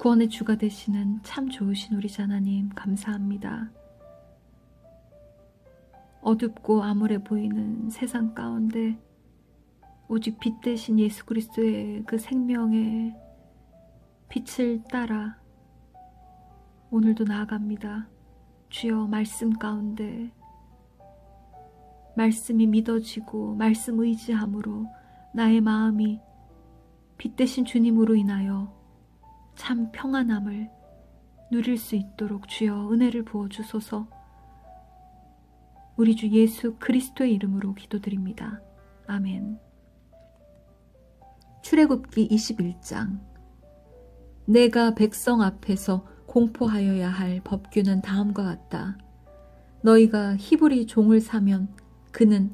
구원의 주가 되시는 참 좋으신 우리 하나님 감사합니다. 어둡고 암울해 보이는 세상 가운데 오직 빛 대신 예수 그리스도의 그 생명의 빛을 따라 오늘도 나아갑니다. 주여, 말씀 가운데 말씀이 믿어지고 말씀 의지함으로 나의 마음이 빛 대신 주님으로 인하여 참 평안함을 누릴 수 있도록 주여 은혜를 부어주소서. 우리 주 예수 그리스도의 이름으로 기도드립니다. 아멘. 출애굽기 21장. 내가 백성 앞에서 공포하여야 할 법규는 다음과 같다. 너희가 히브리 종을 사면 그는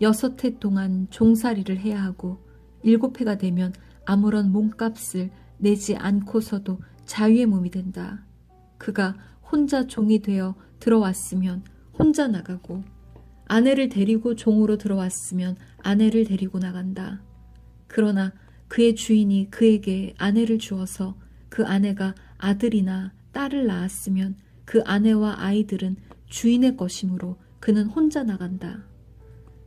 6해 동안 종살이를 해야 하고 7해가 되면 아무런 몸값을 내지 않고서도 자유의 몸이 된다. 그가 혼자 종이 되어 들어왔으면 혼자 나가고 아내를 데리고 종으로 들어왔으면 아내를 데리고 나간다. 그러나 그의 주인이 그에게 아내를 주어서 그 아내가 아들이나 딸을 낳았으면 그 아내와 아이들은 주인의 것이므로 그는 혼자 나간다.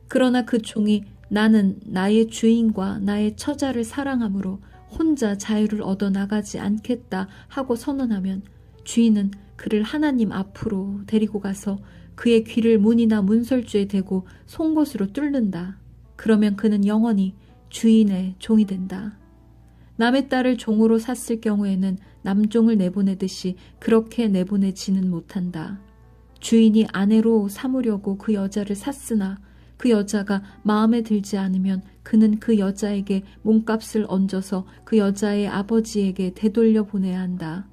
그러나 그 종이 나는 나의 주인과 나의 처자를 사랑함으로 혼자 자유를 얻어 나가지 않겠다 하고 선언하면 주인은 그를 하나님 앞으로 데리고 가서 그의 귀를 문이나 문설주에 대고 송곳으로 뚫는다. 그러면 그는 영원히 주인의 종이 된다. 남의 딸을 종으로 샀을 경우에는 남종을 내보내듯이 그렇게 내보내지는 못한다. 주인이 아내로 삼으려고 그 여자를 샀으나 그 여자가 마음에 들지 않으면 그는 그 여자에게 몸값을 얹어서 그 여자의 아버지에게 되돌려 보내야 한다.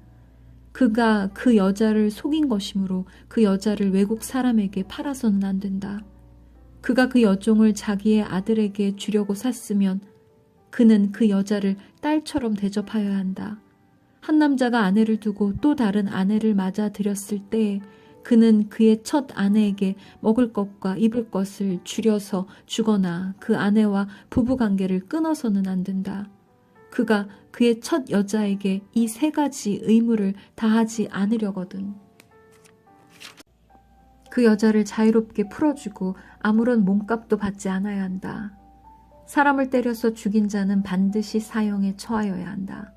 그가 그 여자를 속인 것이므로 그 여자를 외국 사람에게 팔아서는 안 된다. 그가 그 여종을 자기의 아들에게 주려고 샀으면 그는 그 여자를 딸처럼 대접하여야 한다. 한 남자가 아내를 두고 또 다른 아내를 맞아들였을 때에 그는 그의 첫 아내에게 먹을 것과 입을 것을 줄여서 주거나 그 아내와 부부관계를 끊어서는 안 된다. 그가 그의 첫 여자에게 이 3가지 의무를 다하지 않으려거든 그 여자를 자유롭게 풀어주고 아무런 몸값도 받지 않아야 한다. 사람을 때려서 죽인 자는 반드시 사형에 처하여야 한다.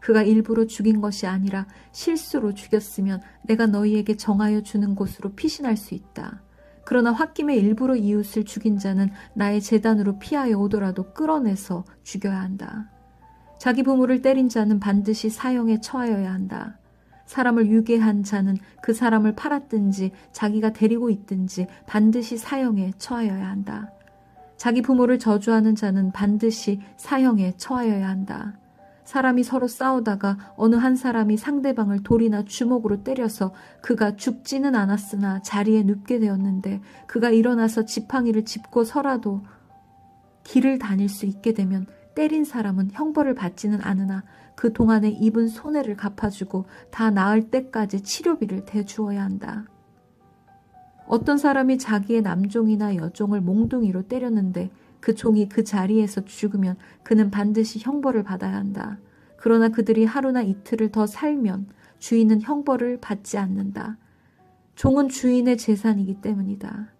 그가 일부러 죽인 것이 아니라 실수로 죽였으면 내가 너희에게 정하여 주는 곳으로 피신할 수 있다. 그러나 홧김에 일부러 이웃을 죽인 자는 나의 제단으로 피하여 오더라도 끌어내서 죽여야 한다. 자기 부모를 때린 자는 반드시 사형에 처하여야 한다. 사람을 유괴한 자는 그 사람을 팔았든지 자기가 데리고 있든지 반드시 사형에 처하여야 한다. 자기 부모를 저주하는 자는 반드시 사형에 처하여야 한다. 사람이 서로 싸우다가 어느 한 사람이 상대방을 돌이나 주먹으로 때려서 그가 죽지는 않았으나 자리에 눕게 되었는데 그가 일어나서 지팡이를 짚고 서라도 길을 다닐 수 있게 되면 때린 사람은 형벌을 받지는 않으나 그 동안에 입은 손해를 갚아주고 다 나을 때까지 치료비를 대주어야 한다. 어떤 사람이 자기의 남종이나 여종을 몽둥이로 때렸는데 그 종이 그 자리에서 죽으면 그는 반드시 형벌을 받아야 한다. 그러나 그들이 하루나 이틀을 더 살면 주인은 형벌을 받지 않는다. 종은 주인의 재산이기 때문이다.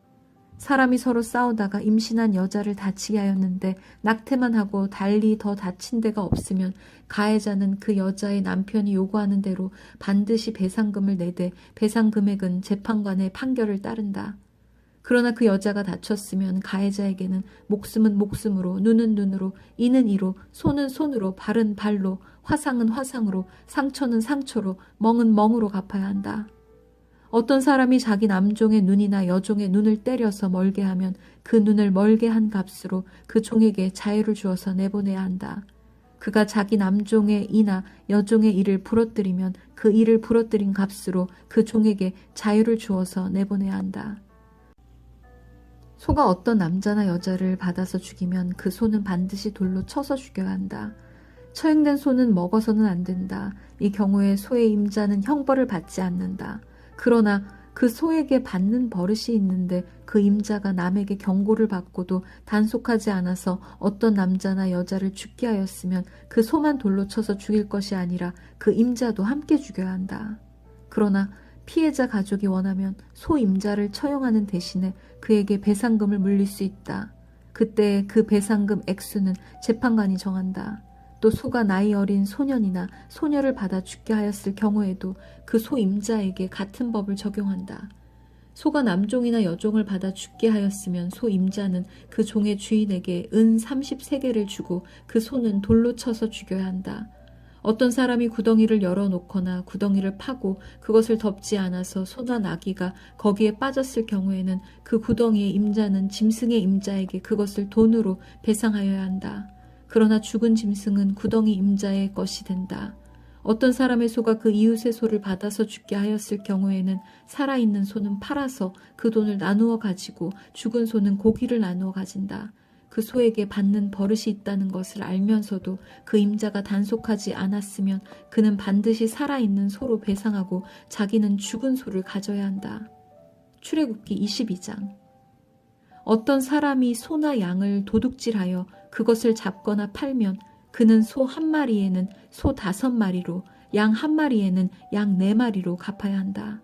사람이 서로 싸우다가 임신한 여자를 다치게 하였는데 낙태만 하고 달리 더 다친 데가 없으면 가해자는 그 여자의 남편이 요구하는 대로 반드시 배상금을 내되 배상 금액은 재판관의 판결을 따른다. 그러나 그 여자가 다쳤으면 가해자에게는 목숨은 목숨으로, 눈은 눈으로, 이는 이로, 손은 손으로, 발은 발로, 화상은 화상으로, 상처는 상처로, 멍은 멍으로 갚아야 한다. 어떤 사람이 자기 남종의 눈이나 여종의 눈을 때려서 멀게 하면 그 눈을 멀게 한 값으로 그 종에게 자유를 주어서 내보내야 한다. 그가 자기 남종의 이나 여종의 이를 부러뜨리면 그 이를 부러뜨린 값으로 그 종에게 자유를 주어서 내보내야 한다. 소가 어떤 남자나 여자를 받아서 죽이면 그 소는 반드시 돌로 쳐서 죽여야 한다. 처형된 소는 먹어서는 안 된다. 이 경우에 소의 임자는 형벌을 받지 않는다. 그러나 그 소에게 받는 버릇이 있는데 그 임자가 남에게 경고를 받고도 단속하지 않아서 어떤 남자나 여자를 죽게 하였으면 그 소만 돌로 쳐서 죽일 것이 아니라 그 임자도 함께 죽여야 한다. 그러나 피해자 가족이 원하면 소 임자를 처형하는 대신에 그에게 배상금을 물릴 수 있다. 그때 그 배상금 액수는 재판관이 정한다. 또 소가 나이 어린 소년이나 소녀를 받아 죽게 하였을 경우에도 그 소 임자에게 같은 법을 적용한다. 소가 남종이나 여종을 받아 죽게 하였으면 소 임자는 그 종의 주인에게 은 30세겔을 주고 그 소는 돌로 쳐서 죽여야 한다. 어떤 사람이 구덩이를 열어놓거나 구덩이를 파고 그것을 덮지 않아서 소나 나귀가 거기에 빠졌을 경우에는 그 구덩이의 임자는 짐승의 임자에게 그것을 돈으로 배상하여야 한다. 그러나 죽은 짐승은 구덩이 임자의 것이 된다. 어떤 사람의 소가 그 이웃의 소를 받아서 죽게 하였을 경우에는 살아있는 소는 팔아서 그 돈을 나누어 가지고 죽은 소는 고기를 나누어 가진다. 그 소에게 받는 버릇이 있다는 것을 알면서도 그 임자가 단속하지 않았으면 그는 반드시 살아있는 소로 배상하고 자기는 죽은 소를 가져야 한다. 출애굽기 22장. 어떤 사람이 소나 양을 도둑질하여 그것을 잡거나 팔면 그는 소 한 마리에는 소 5마리로 양 한 마리에는 양 4마리로 갚아야 한다.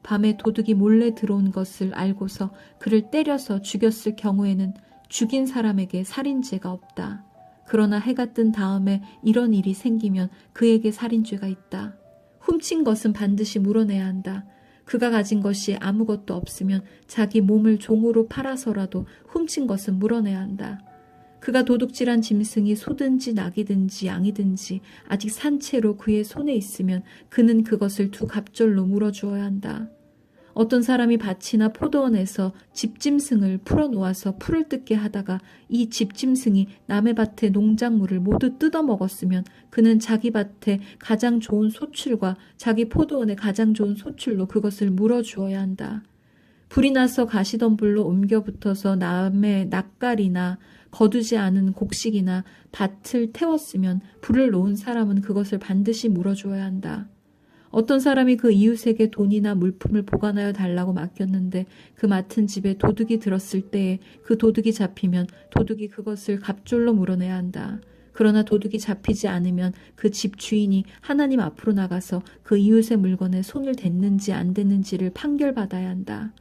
밤에 도둑이 몰래 들어온 것을 알고서 그를 때려서 죽였을 경우에는 죽인 사람에게 살인죄가 없다. 그러나 해가 뜬 다음에 이런 일이 생기면 그에게 살인죄가 있다. 훔친 것은 반드시 물어내야 한다. 그가 가진 것이 아무것도 없으면 자기 몸을 종으로 팔아서라도 훔친 것은 물어내야 한다. 그가 도둑질한 짐승이 소든지 낙이든지 양이든지 아직 산 채로 그의 손에 있으면 그는 그것을 2갑절로 물어주어야 한다. 어떤 사람이 밭이나 포도원에서 집짐승을 풀어놓아서 풀을 뜯게 하다가 이 집짐승이 남의 밭의 농작물을 모두 뜯어먹었으면 그는 자기 밭에 가장 좋은 소출과 자기 포도원에 가장 좋은 소출로 그것을 물어주어야 한다. 불이 나서 가시덤불로 옮겨 붙어서 남의 낯갈이나 거두지 않은 곡식이나 밭을 태웠으면 불을 놓은 사람은 그것을 반드시 물어주어야 한다. 어떤 사람이 그 이웃에게 돈이나 물품을 보관하여 달라고 맡겼는데 그 맡은 집에 도둑이 들었을 때에 그 도둑이 잡히면 도둑이 그것을 갑절로 물어내야 한다. 그러나 도둑이 잡히지 않으면 그 집 주인이 하나님 앞으로 나가서 그 이웃의 물건에 손을 댔는지 안 댔는지를 판결받아야 한다.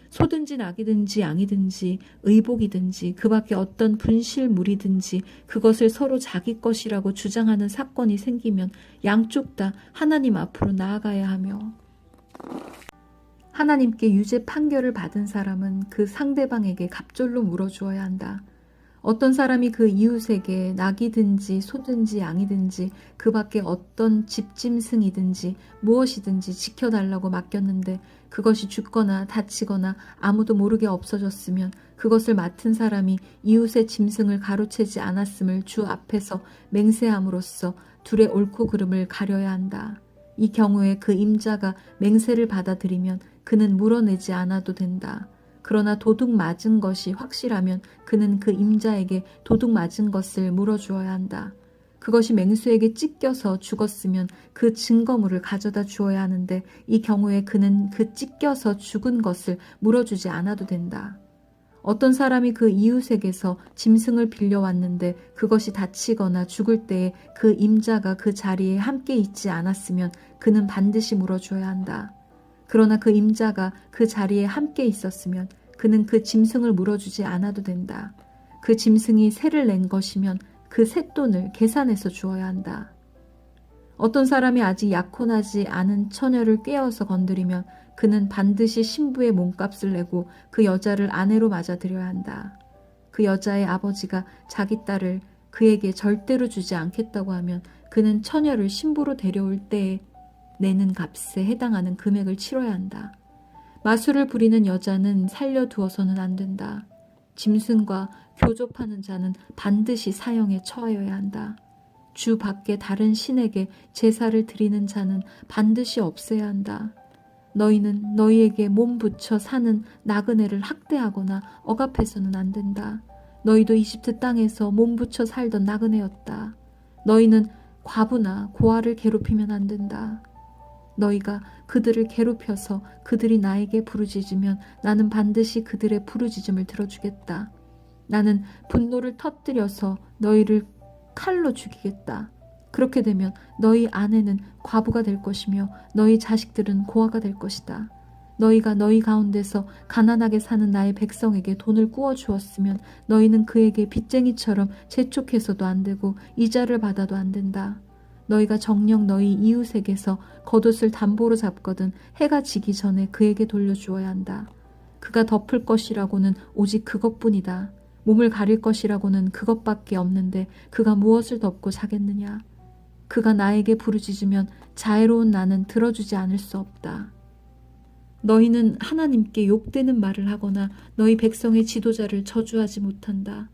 소든지 낙이든지 양이든지 의복이든지 그 밖에 어떤 분실물이든지 그것을 서로 자기 것이라고 주장하는 사건이 생기면 양쪽 다 하나님 앞으로 나아가야 하며 하나님께 유죄 판결을 받은 사람은 그 상대방에게 갑절로 물어주어야 한다. 어떤 사람이 그 이웃에게 낙이든지 소든지 양이든지 그 밖에 어떤 집짐승이든지 무엇이든지 지켜달라고 맡겼는데 그것이 죽거나 다치거나 아무도 모르게 없어졌으면 그것을 맡은 사람이 이웃의 짐승을 가로채지 않았음을 주 앞에서 맹세함으로써 둘의 옳고 그름을 가려야 한다. 이 경우에 그 임자가 맹세를 받아들이면 그는 물어내지 않아도 된다. 그러나 도둑 맞은 것이 확실하면 그는 그 임자에게 도둑 맞은 것을 물어주어야 한다. 그것이 맹수에게 찢겨서 죽었으면 그 증거물을 가져다 주어야 하는데 이 경우에 그는 그 찢겨서 죽은 것을 물어주지 않아도 된다. 어떤 사람이 그 이웃에게서 짐승을 빌려왔는데 그것이 다치거나 죽을 때에 그 임자가 그 자리에 함께 있지 않았으면 그는 반드시 물어주어야 한다. 그러나 그 임자가 그 자리에 함께 있었으면 그는 그 짐승을 물어주지 않아도 된다. 그 짐승이 세를 낸 것이면 그 쇳돈을 계산해서 주어야 한다. 어떤 사람이 아직 약혼하지 않은 처녀를 꾀어서 건드리면 그는 반드시 신부의 몸값을 내고 그 여자를 아내로 맞아들여야 한다. 그 여자의 아버지가 자기 딸을 그에게 절대로 주지 않겠다고 하면 그는 처녀를 신부로 데려올 때에 내는 값에 해당하는 금액을 치러야 한다. 마술을 부리는 여자는 살려두어서는 안 된다. 짐승과 교접하는 자는 반드시 사형에 처하여야 한다. 주 밖에 다른 신에게 제사를 드리는 자는 반드시 없애야 한다. 너희는 너희에게 몸 붙여 사는 나그네를 학대하거나 억압해서는 안 된다. 너희도 이집트 땅에서 몸 붙여 살던 나그네였다. 너희는 과부나 고아를 괴롭히면 안 된다. 너희가 그들을 괴롭혀서 그들이 나에게 부르짖으면 나는 반드시 그들의 부르짖음을 들어주겠다. 나는 분노를 터뜨려서 너희를 칼로 죽이겠다. 그렇게 되면 너희 아내는 과부가 될 것이며 너희 자식들은 고아가 될 것이다. 너희가 너희 가운데서 가난하게 사는 나의 백성에게 돈을 꾸어 주었으면 너희는 그에게 빚쟁이처럼 재촉해서도 안 되고 이자를 받아도 안 된다. 너희가 정녕 너희 이웃에게서 겉옷을 담보로 잡거든 해가 지기 전에 그에게 돌려주어야 한다. 그가 덮을 것이라고는 오직 그것뿐이다. 몸을 가릴 것이라고는 그것밖에 없는데 그가 무엇을 덮고 자겠느냐. 그가 나에게 부르짖으면 자애로운 나는 들어주지 않을 수 없다. 너희는 하나님께 욕되는 말을 하거나 너희 백성의 지도자를 저주하지 못한다.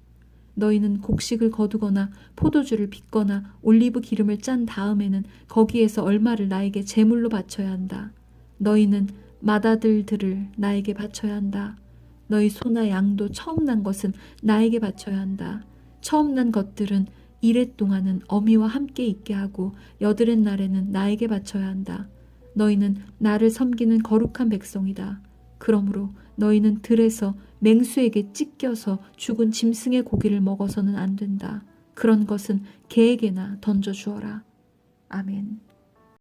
너희는 곡식을 거두거나 포도주를 빚거나 올리브 기름을 짠 다음에는 거기에서 얼마를 나에게 제물로 바쳐야 한다. 너희는 맏아들들을 나에게 바쳐야 한다. 너희 소나 양도 처음 난 것은 나에게 바쳐야 한다. 처음 난 것들은 이레 동안은 어미와 함께 있게 하고 여드렛 날에는 나에게 바쳐야 한다. 너희는 나를 섬기는 거룩한 백성이다. 그러므로 너희는 들에서 맹수에게 찢겨서 죽은 짐승의 고기를 먹어서는 안 된다. 그런 것은 개에게나 던져 주어라. 아멘.